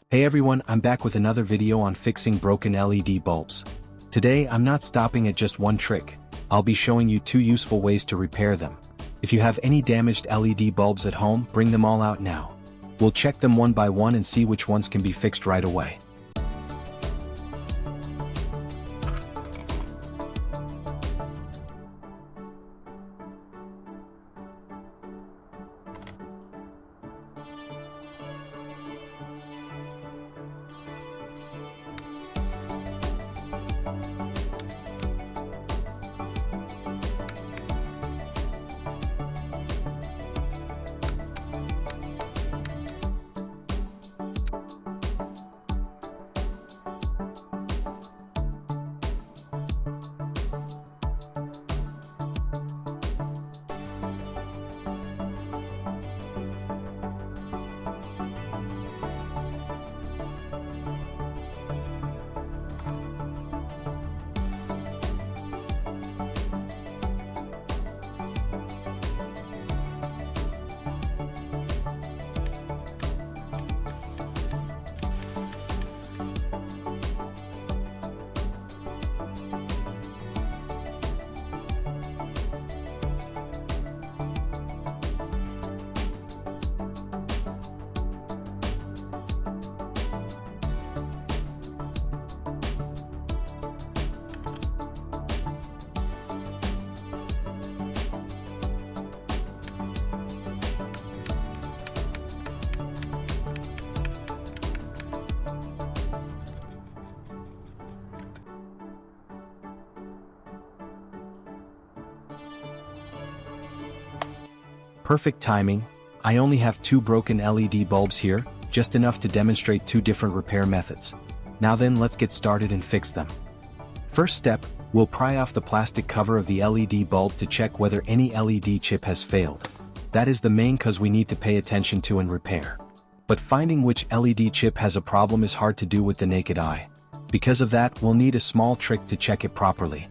Hey everyone, I'm back with another video on fixing broken LED bulbs. Today I'm not stopping at just one trick. I'll be showing you 2 useful ways to repair them. If you have any damaged LED bulbs at home, bring them all out now. We'll check them one by one and see which ones can be fixed right away. Perfect timing. I only have 2 broken LED bulbs here, just enough to demonstrate 2 different repair methods. Now then, let's get started and fix them. First step, we'll pry off the plastic cover of the LED bulb to check whether any LED chip has failed. That is the main cause we need to pay attention to and repair. But finding which LED chip has a problem is hard to do with the naked eye. Because of that, we'll need a small trick to check it properly.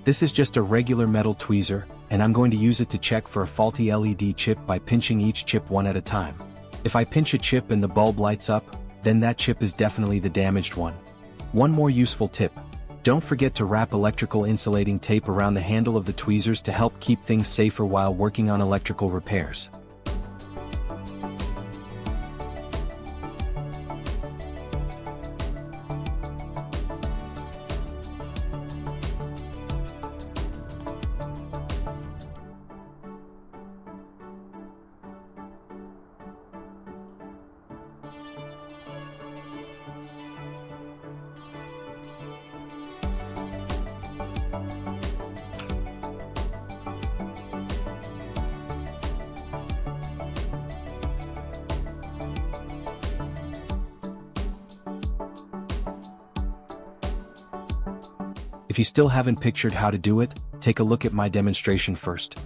This is just a regular metal tweezer, and I'm going to use it to check for a faulty LED chip by pinching each chip one at a time. If I pinch a chip and the bulb lights up, then that chip is definitely the damaged one. One more useful tip. Don't forget to wrap electrical insulating tape around the handle of the tweezers to help keep things safer while working on electrical repairs. If you still haven't pictured how to do it, take a look at my demonstration first.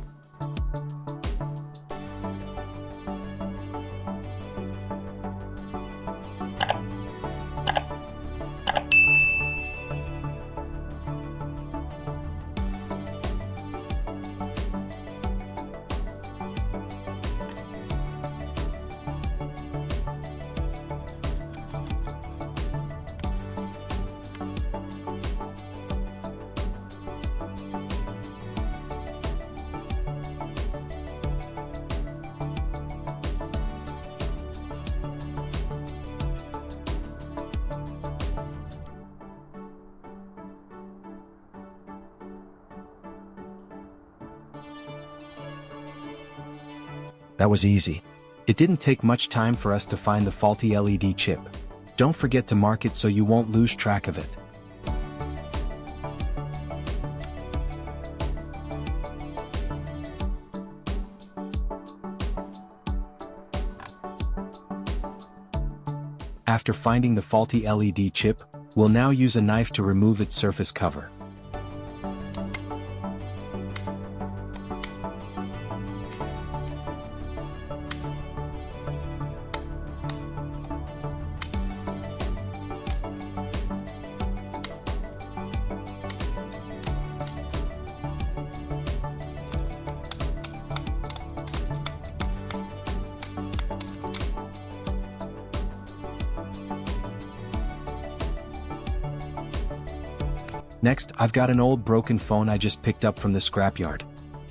That was easy. It didn't take much time for us to find the faulty LED chip. Don't forget to mark it so you won't lose track of it. After finding the faulty LED chip, we'll now use a knife to remove its surface cover. Next, I've got an old broken phone I just picked up from the scrapyard.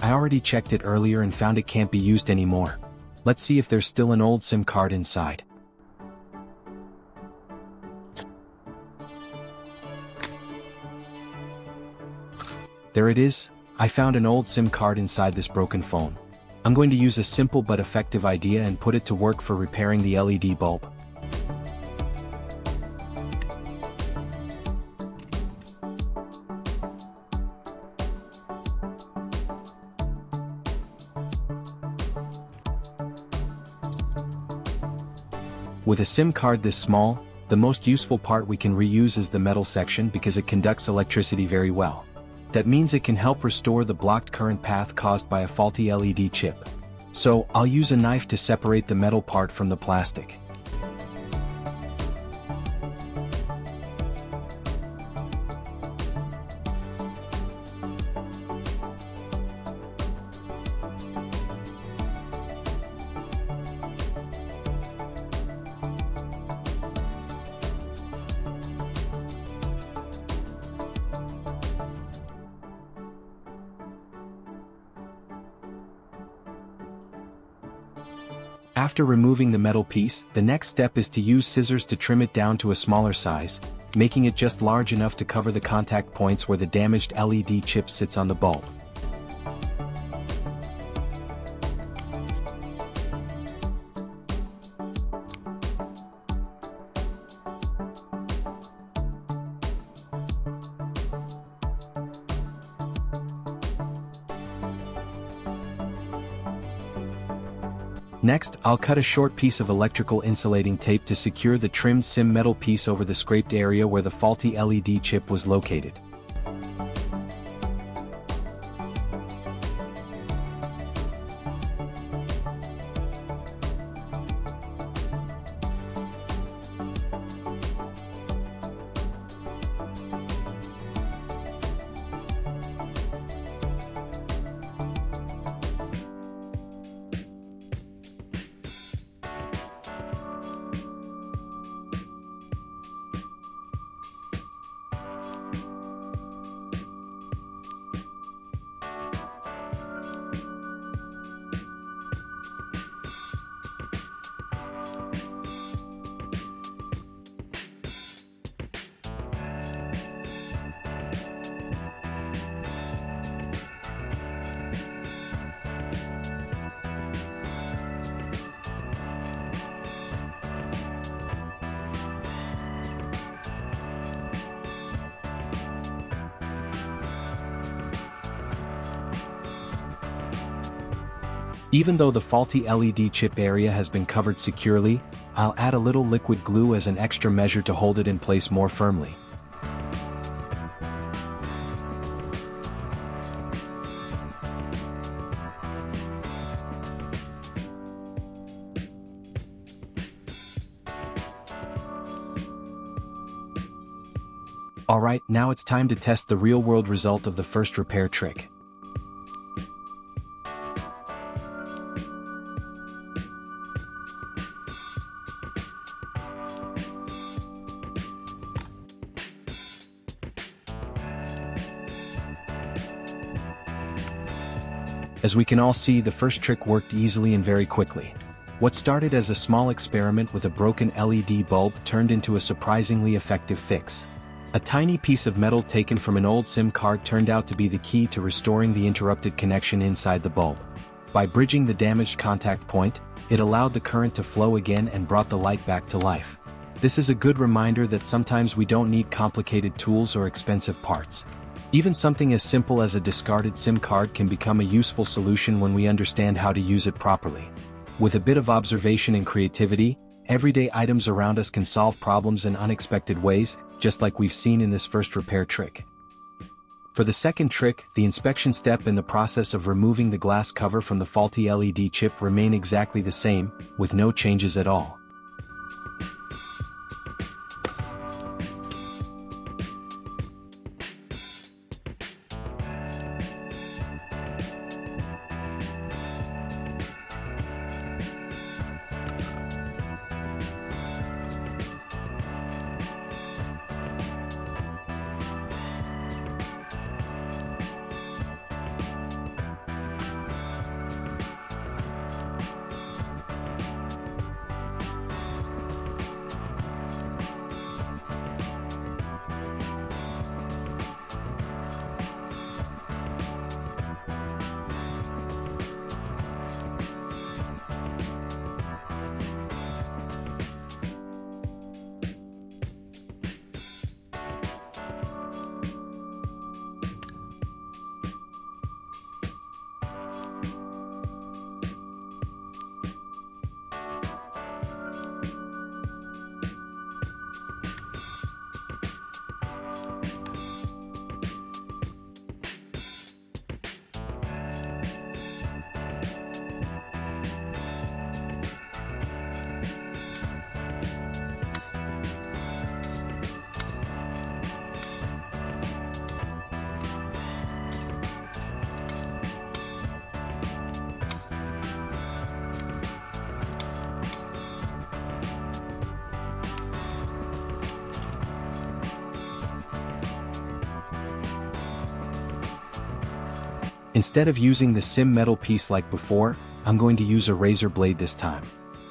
I already checked it earlier and found it can't be used anymore. Let's see if there's still an old SIM card inside. There it is. I found an old SIM card inside this broken phone. I'm going to use a simple but effective idea and put it to work for repairing the LED bulb. With a SIM card this small, the most useful part we can reuse is the metal section because it conducts electricity very well. That means it can help restore the blocked current path caused by a faulty LED chip. So, I'll use a knife to separate the metal part from the plastic. After removing the metal piece, the next step is to use scissors to trim it down to a smaller size, making it just large enough to cover the contact points where the damaged LED chip sits on the bulb. Next, I'll cut a short piece of electrical insulating tape to secure the trimmed SIM metal piece over the scraped area where the faulty LED chip was located. Even though the faulty LED chip area has been covered securely, I'll add a little liquid glue as an extra measure to hold it in place more firmly. Alright, now it's time to test the real-world result of the first repair trick. As we can all see, the first trick worked easily and very quickly. What started as a small experiment with a broken LED bulb turned into a surprisingly effective fix. A tiny piece of metal taken from an old SIM card turned out to be the key to restoring the interrupted connection inside the bulb. By bridging the damaged contact point, it allowed the current to flow again and brought the light back to life. This is a good reminder that sometimes we don't need complicated tools or expensive parts. Even something as simple as a discarded SIM card can become a useful solution when we understand how to use it properly. With a bit of observation and creativity, everyday items around us can solve problems in unexpected ways, just like we've seen in this first repair trick. For the second trick, the inspection step in the process of removing the glass cover from the faulty LED chip remain exactly the same, with no changes at all. Instead of using the sim metal piece like before, I'm going to use a razor blade this time.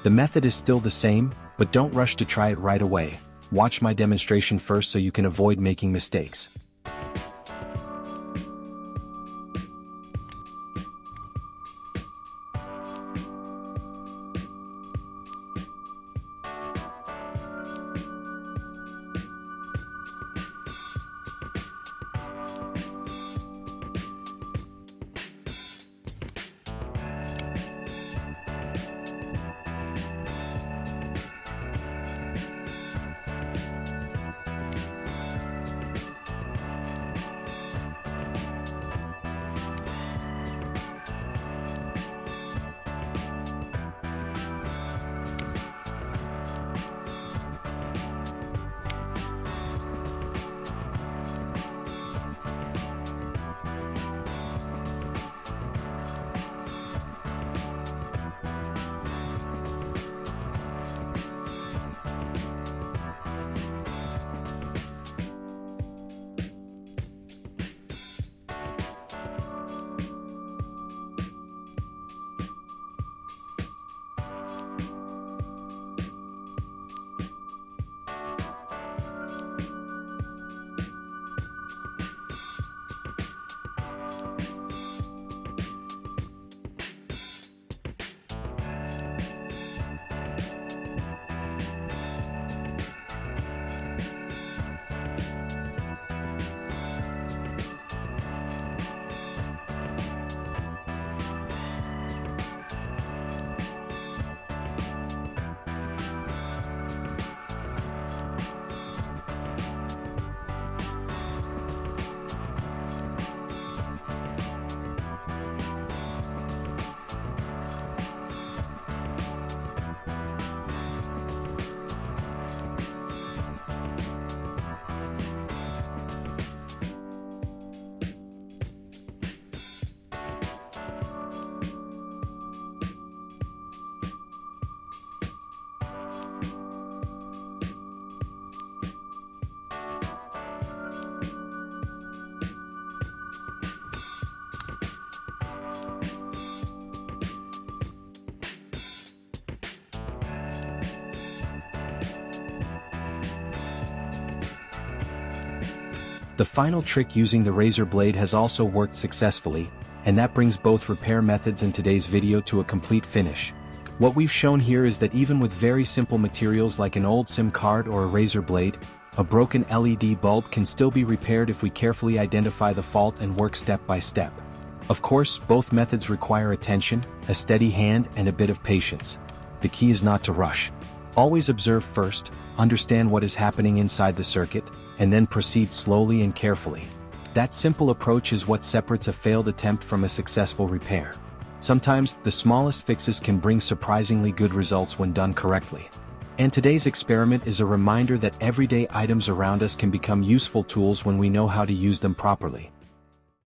The method is still the same, but don't rush to try it right away. Watch my demonstration first so you can avoid making mistakes. The final trick using the razor blade has also worked successfully, and that brings both repair methods in today's video to a complete finish. What we've shown here is that even with very simple materials like an old SIM card or a razor blade, a broken LED bulb can still be repaired if we carefully identify the fault and work step by step. Of course, both methods require attention, a steady hand, and a bit of patience. The key is not to rush. Always observe first, understand what is happening inside the circuit, and then proceed slowly and carefully. That simple approach is what separates a failed attempt from a successful repair. Sometimes, the smallest fixes can bring surprisingly good results when done correctly. And today's experiment is a reminder that everyday items around us can become useful tools when we know how to use them properly.